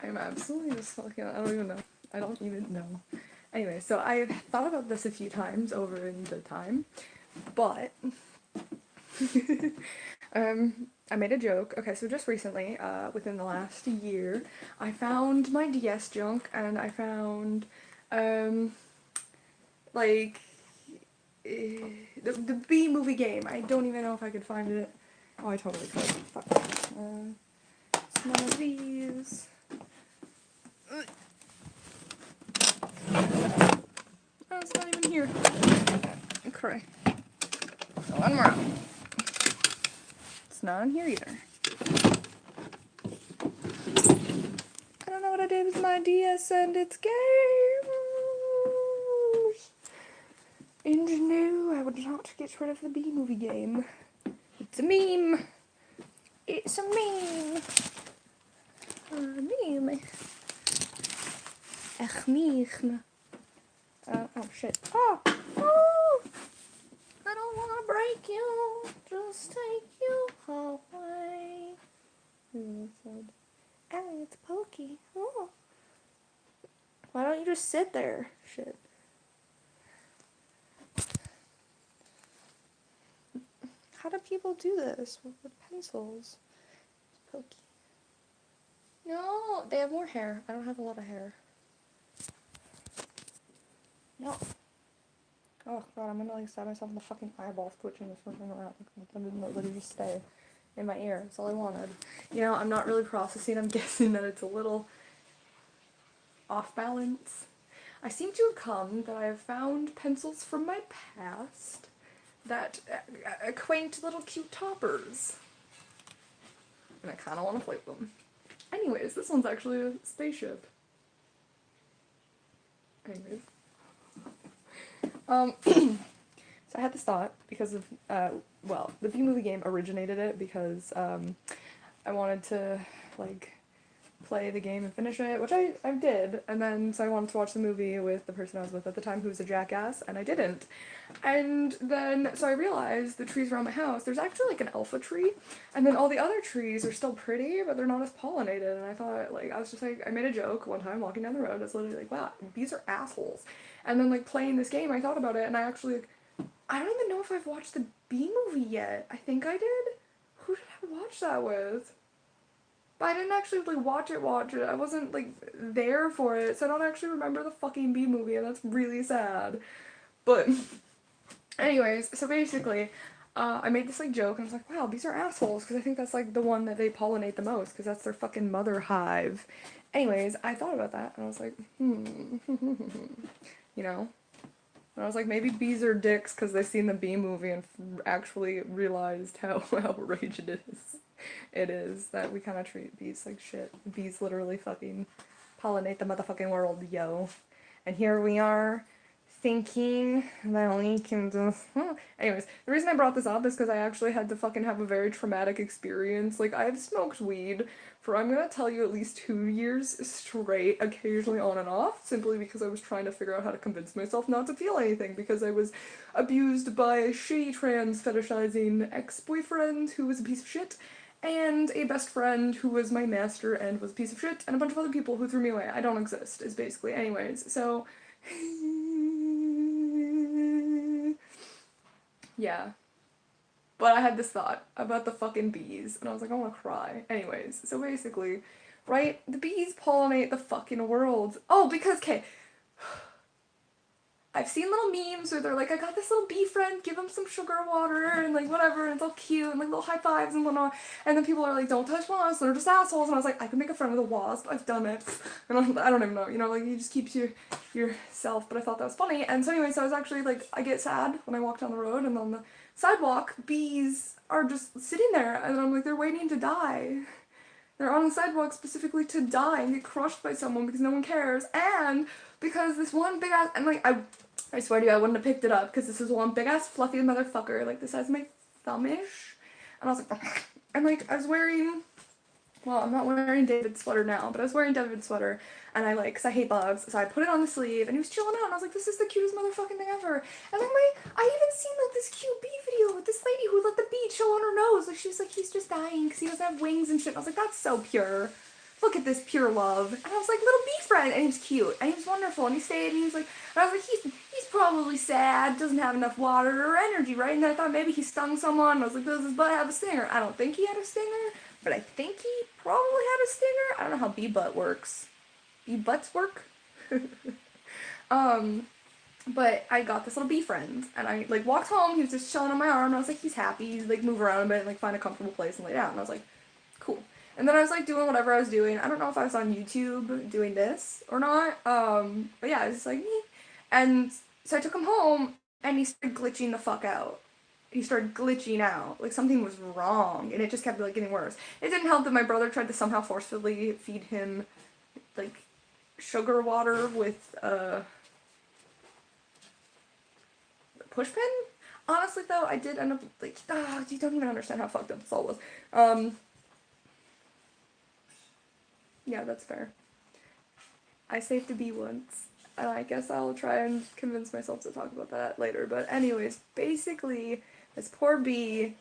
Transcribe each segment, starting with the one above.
I'm absolutely just fucking, I don't even know. I don't even know. Anyway, so I've thought about this a few times over in the time, but I made a joke. Okay, so just recently, within the last year, I found my DS junk and I found, um, like, the B movie game. I don't even know if I could find it. Oh, I totally could. Fuck. It's none of these. Oh, it's not even here. Okay. One more. It's not in here either. I don't know what I did with my DS and its games. Ingenue, I would not get rid of the B movie game. It's a meme. It's a meme. A meme. Ech meme. Oh shit. Oh! Oh! I don't wanna break you. Just take you away. Who said? Ellie, it's Pokey. Oh. Why don't you just sit there? Shit. How do people do this with pencils? Pokey. No, they have more hair. I don't have a lot of hair. No. Oh god, I'm gonna like stab myself in the fucking eyeball twitching this fucking around. I didn't literally just stay in my ear. That's all I wanted. You know, I'm not really processing. I'm guessing that it's a little off balance. I seem to have come that I have found pencils from my past that quaint little cute toppers. And I kind of want to play with them. Anyways, this one's actually a spaceship. Anyways. So I had this thought because of, well, the B-movie game originated it because, I wanted to, like, play the game and finish it, which I did, and then, so I wanted to watch the movie with the person I was with at the time who was a jackass, and I didn't. And then, so I realized the trees around my house, there's actually, like, an alpha tree, and then all the other trees are still pretty, but they're not as pollinated, and I thought, like, I was just like, I made a joke one time walking down the road, I was literally like, wow, bees are assholes. And then, like, playing this game, I thought about it, and I actually, like, I don't even know if I've watched the Bee movie yet. I think I did. Who did I watch that with? But I didn't actually like watch it. I wasn't like there for it, so I don't actually remember the fucking Bee movie, and that's really sad. But anyways, so basically, I made this like joke, and I was like, wow, bees are assholes, because I think that's like the one that they pollinate the most, because that's their fucking mother hive. Anyways, I thought about that, and I was like, you know? And I was like, maybe bees are dicks because they've seen the Bee movie and actually realized how outrageous it is that we kind of treat bees like shit. Bees literally fucking pollinate the motherfucking world, yo. And here we are thinking that we can just. Anyways, the reason I brought this up is because I actually had to fucking have a very traumatic experience. Like, I've smoked weed for, I'm gonna tell you, at least 2 years straight, occasionally on and off, simply because I was trying to figure out how to convince myself not to feel anything, because I was abused by a shitty trans fetishizing ex-boyfriend who was a piece of shit, and a best friend who was my master and was a piece of shit, and a bunch of other people who threw me away. I don't exist, is basically. Anyways, so. Yeah. But I had this thought about the fucking bees, and I was like, I wanna cry. Anyways, so basically, right, the bees pollinate the fucking world. Oh, because, okay, I've seen little memes where they're like, I got this little bee friend, give him some sugar water, and like whatever, and it's all cute, and like little high fives and whatnot. And then people are like, don't touch wasps, they're just assholes. And I was like, I can make a friend with a wasp, I've done it. And I don't even know, you know, like you just keep to yourself. But I thought that was funny. And so anyway, so I was actually like, I get sad when I walk down the road, and on the sidewalk, bees are just sitting there, and I'm like, they're waiting to die. They're on the sidewalk specifically to die and get crushed by someone because no one cares, and because this one big ass, and like I swear to you, I wouldn't have picked it up because this is one big ass fluffy motherfucker, like the size of my thumb-ish, and I was like, and like I was wearing, well, I'm not wearing David's sweater now, but I was wearing David's sweater, and I like, cause I hate bugs, so I put it on the sleeve, and he was chilling out, and I was like, this is the cutest motherfucking thing ever. And like I even seen like this cute bee video with this lady who let the bee chill on her nose, like she was like, he's just dying because he doesn't have wings and shit. And I was like, that's so pure. look at this pure love. And I was like, little bee friend. And he was cute. And he was wonderful. And he stayed. And he was like, and I was like, he's probably sad. Doesn't have enough water or energy, right? And then I thought maybe he stung someone. And I was like, does his butt have a stinger? I don't think he had a stinger. But I think he probably had a stinger. I don't know how bee butt works. Bee butts work? But I got this little bee friend, and I, like, walked home, he was just chilling on my arm, and I was like, he's happy, he's, like, move around a bit and, like, find a comfortable place and lay down, and I was like, cool. And then I was, like, doing whatever I was doing. I don't know if I was on YouTube doing this or not, but yeah, I was just like, me. And so I took him home, and he started glitching the fuck out. He started glitching out. Like, something was wrong, and it just kept, like, getting worse. It didn't help that my brother tried to somehow forcefully feed him, like, sugar water with, pushpin? Honestly, though, I did end up, like, you don't even understand how fucked up this all was. Yeah, that's fair. I saved a bee once, and I guess I'll try and convince myself to talk about that later. But anyways, basically, this poor bee,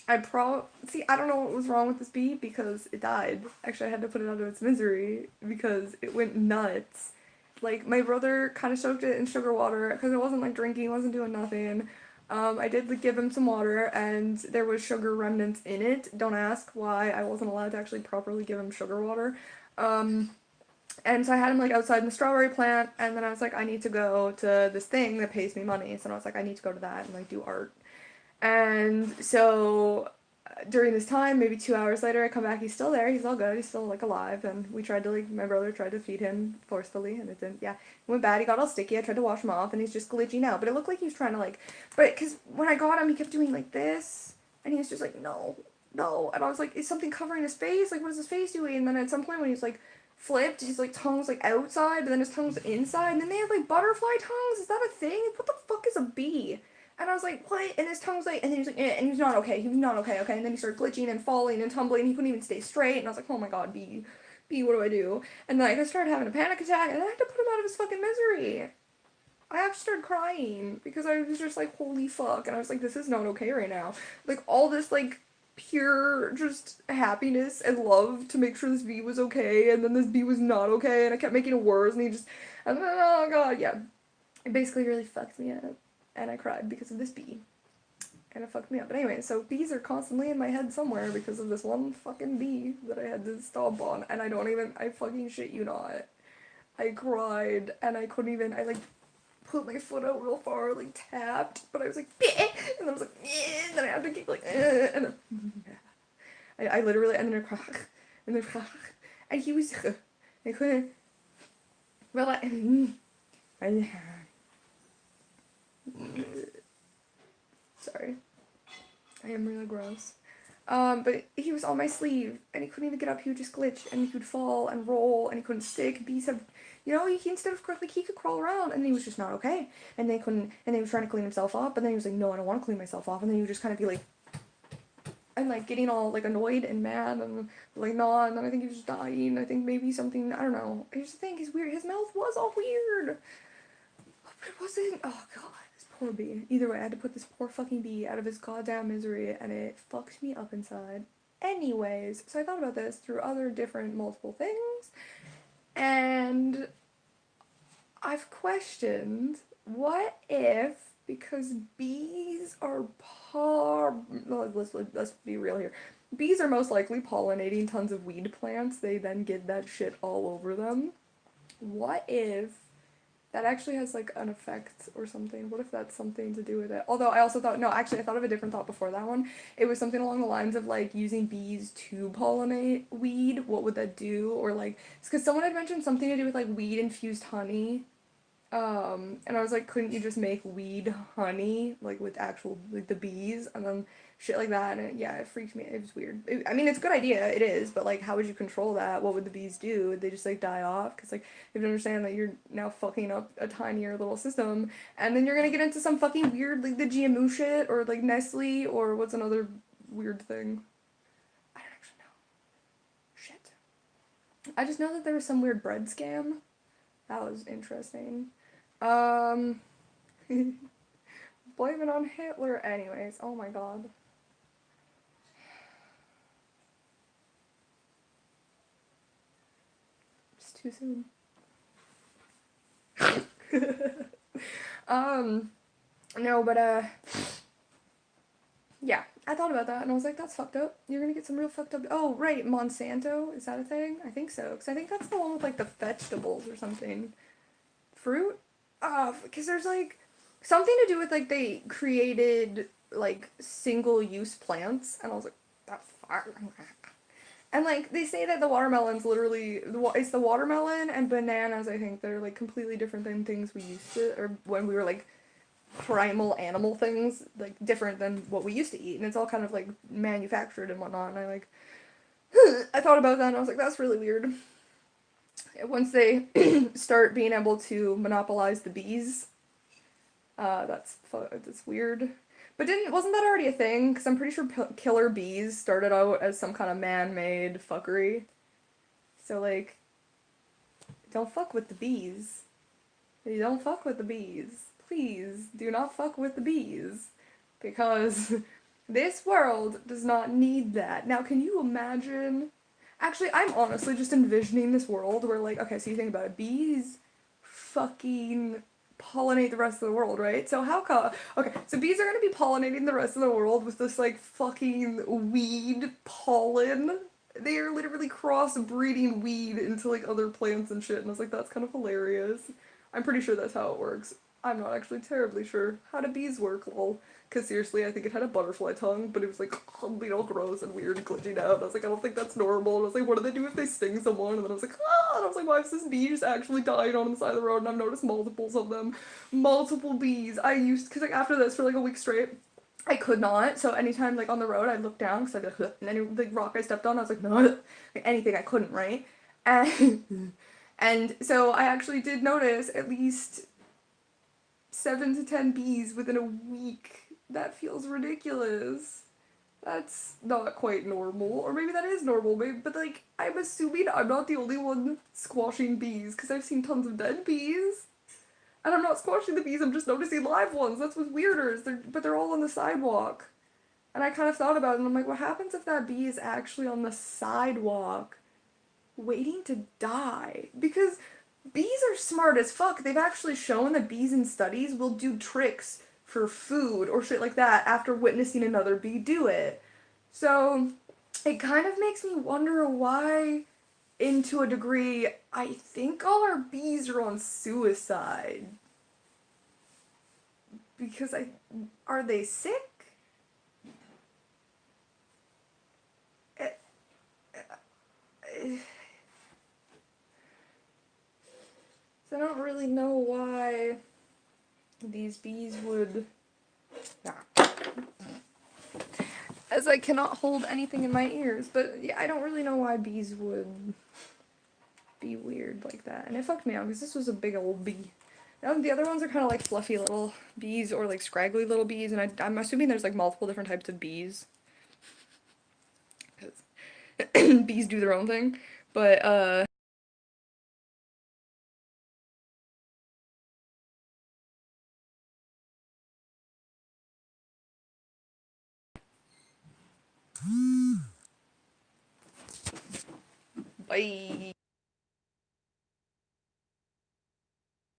I don't know what was wrong with this bee because it died. Actually, I had to put it out of its misery because it went nuts. Like, my brother kind of soaked it in sugar water because it wasn't, like, drinking, it wasn't doing nothing. I did, like, give him some water, and there was sugar remnants in it. Don't ask why I wasn't allowed to actually properly give him sugar water. And so I had him, like, outside in the strawberry plant, and then I was like, I need to go to this thing that pays me money. So I was like, I need to go to that and, like, do art. And so during this time, maybe 2 hours later, I come back, he's still there, he's all good, he's still, like, alive, and we tried to, like, my brother tried to feed him forcefully, and it didn't, yeah, it went bad, he got all sticky, I tried to wash him off, and he's just glitching out, but it looked like he was trying to, like, but, because when I got him, he kept doing, like, this, and he was just like, no, no, and I was like, is something covering his face, like, what is his face doing, and then at some point when he's, like, flipped, his, like, tongue's, like, outside, but then his tongue's inside, and then they have, like, butterfly tongues, is that a thing? What the fuck is a bee? And I was like, what? And his tongue was like, and then he was like, eh, and he was not okay. He was not okay, okay. And then he started glitching and falling and tumbling. And he couldn't even stay straight. And I was like, oh my god, B, what do I do? And then I started having a panic attack, and I had to put him out of his fucking misery. I actually started crying because I was just like, holy fuck. And I was like, this is not okay right now. Like, all this, like, pure just happiness and love to make sure this bee was okay. And then this bee was not okay. And I kept making it worse. And he just, and then, oh god, yeah. It basically really fucked me up. And I cried because of this bee. And it fucked me up. But anyway, so bees are constantly in my head somewhere because of this one fucking bee that I had to stomp on. And I fucking shit you not. I cried, and I couldn't even, I, like, put my foot out real far, like, tapped, but I was like, bleh! And then I was like, and then I had to keep, like, and then, I literally, and then I cried, and then, and he was, I couldn't, well, sorry. I am really gross. But he was on my sleeve, and he couldn't even get up. He would just glitch, and he would fall and roll, and he couldn't stick. Bees have, he instead of like he could crawl around, and he was just not okay. And they couldn't, and he was trying to clean himself up, and then he was like, no, I don't want to clean myself off. And then he would just kind of be like, and like getting all like annoyed and mad, and like nah. And then I think he was just dying. I think maybe something, I don't know. I just think he's weird. His mouth was all weird. But it wasn't. Oh god. Poor bee. Either way, I had to put this poor fucking bee out of his goddamn misery, and it fucked me up inside. Anyways, so I thought about this through other different multiple things, and I've questioned, what if, because bees are let's be real here. Bees are most likely pollinating tons of weed plants, they then get that shit all over them. What if that actually has, like, an effect or something? What if that's something to do with it? Although I also thought, no, actually, I thought of a different thought before that one. It was something along the lines of, like, using bees to pollinate weed. What would that do? Or, like, because someone had mentioned something to do with, like, weed-infused honey. And I was like, couldn't you just make weed honey, like, with actual, like, the bees, and then shit like that, and it freaked me, it was weird. I mean, it's a good idea, it is, but, like, how would you control that? What would the bees do? Would they just, like, die off? Because, like, you have to understand that you're now fucking up a tinier little system, and then you're gonna get into some fucking weird, like, the GMO shit, or, like, Nestle, or what's another weird thing? I don't actually know. Shit. I just know that there was some weird bread scam. That was interesting. Blame it on Hitler. Anyways, oh my god. too soon. um, no, but yeah, I thought about that and I was like, that's fucked up. You're gonna get some real fucked up. Oh, right, Monsanto, is that a thing? I think so, because I think that's the one with like the vegetables or something. Fruit? Because there's like something to do with like they created like single use plants, and I was like, that's fire. And like they say that the watermelon's literally it's the watermelon and bananas. I think they're like completely different than things we used to, or when we were like primal animal things, like different than what we used to eat, and it's all kind of like manufactured and whatnot. And I like I thought about that and I was like, that's really weird. Once they start being able to monopolize the bees, that's weird. But didn't wasn't that already a thing? Because I'm pretty sure killer bees started out as some kind of man-made fuckery. So like, don't fuck with the bees. You don't fuck with the bees. Please do not fuck with the bees, because this world does not need that. Now, can you imagine? Actually, I'm honestly just envisioning this world where, like, okay, so you think about it, bees fucking pollinate the rest of the world, right? So how come? Okay, so bees are gonna be pollinating the rest of the world with this like fucking weed pollen. They are literally crossbreeding weed into like other plants and shit, and I was like, that's kind of hilarious. I'm pretty sure that's how it works. I'm not actually terribly sure how do bees work, lol. Because seriously, I think it had a butterfly tongue, but it was like, gross and weird and glitching out. And I was like, I don't think that's normal. And I was like, what do they do if they sting someone? And then I was like, ah! And I was like, why is this bee just actually dying on the side of the road? And I've noticed multiples of them. Multiple bees. Because like after this, for like a week straight, I could not. So anytime like on the road, I'd look down because I'd be like, and any like rock I stepped on, I was like, no, like anything I couldn't, right? And and so I actually did notice at least 7 to 10 bees within a week. That feels ridiculous. That's not quite normal. Or maybe that is normal, maybe, but like, I'm assuming I'm not the only one squashing bees, because I've seen tons of dead bees. And I'm not squashing the bees, I'm just noticing live ones. That's what's weirder, but they're all on the sidewalk. And I kind of thought about it, and I'm like, what happens if that bee is actually on the sidewalk waiting to die? Because bees are smart as fuck. They've actually shown that bees in studies will do tricks for food or shit like that after witnessing another bee do it. So it kind of makes me wonder why, into a degree, I think all our bees are on suicide. Because are they sick? Eh, eh, So I don't really know why these bees would. Nah. As I cannot hold anything in my ears, but yeah, I don't really know why bees would be weird like that. And it fucked me up because this was a big old bee. Now the other ones are kind of like fluffy little bees or like scraggly little bees, and I'm assuming there's like multiple different types of bees. Because bees do their own thing. But, bye.